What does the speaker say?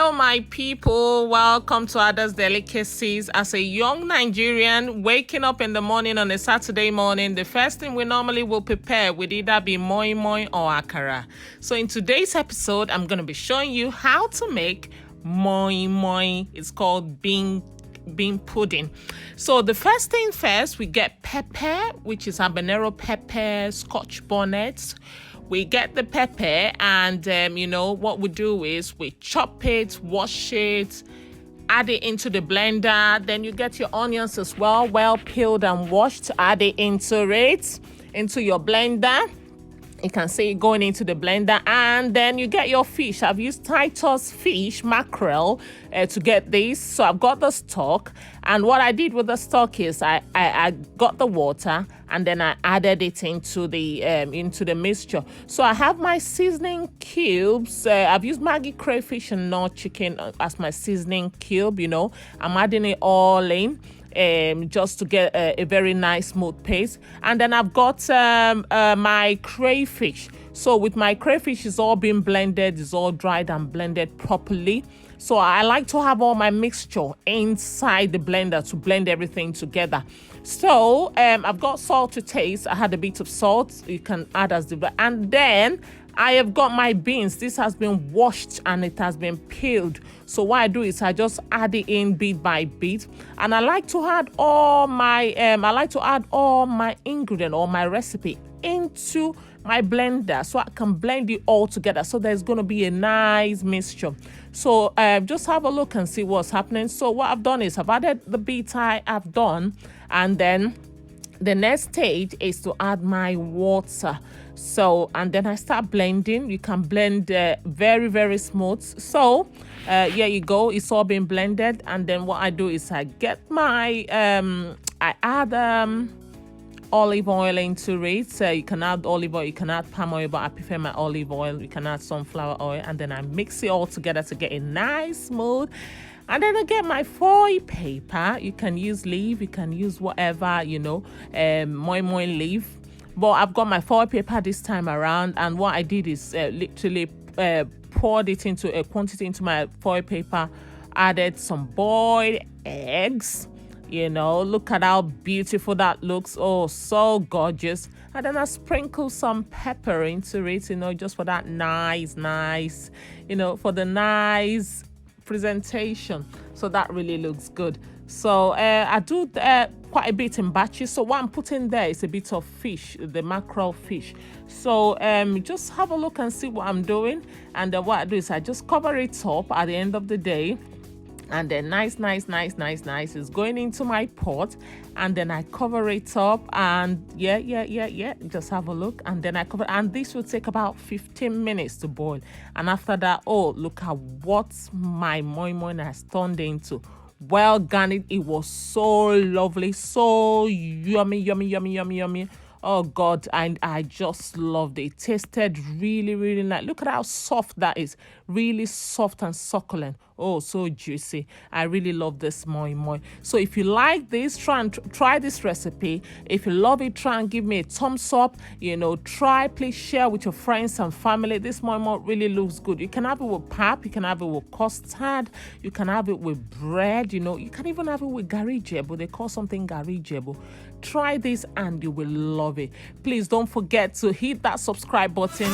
Hello, my people. Welcome to Others Delicacies. As a young Nigerian waking up in the morning on a Saturday morning, the first thing we normally will prepare would either be Moin Moin or Akara. So in today's episode, I'm going to be showing you how to make Moin Moin. It's called bean pudding. So the first thing first, we get pepper, which is habanero pepper, Scotch bonnet. We get the pepper and, what we do is we chop it, wash it, add it into the blender. Then you get your onions as well peeled and washed, add it into your blender. You can see it going into the blender, and then you get your fish. I've used Titus fish, mackerel, to get this. So I've got the stock, and what I did with the stock is I got the water, and then I added it into the mixture. So I have my seasoning cubes. I've used Maggi crayfish and Knorr chicken as my seasoning cube. I'm adding it all in. Just to get a very nice smooth paste. And then I've got my crayfish. So with my crayfish, it's all been blended, it's all dried and blended properly. So I like to have all my mixture inside the blender to blend everything together. So I've got salt to taste. I had a bit of salt. You can add as the, and then I have got my beans. This has been washed and it has been peeled. So what I do is I just add it in bit by bit, and I like to add all my ingredient or my recipe into my blender so I can blend it all together. So there's going to be a nice mixture. So just have a look and see what's happening. So what I've done is I've added the bit I've done, and then the next stage is to add my water. So, and then I start blending. You can blend very, very smooth. So, here you go. It's all been blended. And then what I do is I get my, I add olive oil into it. So you can add olive oil, you can add palm oil, but I prefer my olive oil. You can add sunflower oil. And then I mix it all together to get a nice smooth. And then I get my foil paper. You can use leaf, you can use whatever, Moin Moin leaf. But I've got my foil paper this time around, and what I did is literally poured it into a quantity into my foil paper, added some boiled eggs. Look at how beautiful that looks. Oh, so gorgeous. And then I sprinkle some pepper into it, just for that nice, for the nice presentation. So that really looks good. So I do quite a bit in batches. So what I'm putting there is a bit of fish, the mackerel fish. So just have a look and see what I'm doing. And then what I do is I just cover it up at the end of the day. And then nice is going into my pot, and then I cover it up, and just have a look, and then I cover, and this will take about 15 minutes to boil. And after that, oh, look at what my Moin Moin has turned into. Well garnished. It was so lovely, so yummy. Oh God, and I just loved it. It tasted really, really nice. Look at how soft that is. Really soft and succulent. Oh, so juicy. I really love this Moin Moin. So if you like this, try this recipe. If you love it, try and give me a thumbs up. Please share with your friends and family. This Moin Moin really looks good. You can have it with pap, you can have it with custard, you can have it with bread, you can even have it with gari jebo. They call something gari jebo. Try this and you will love it. Please don't forget to hit that subscribe button.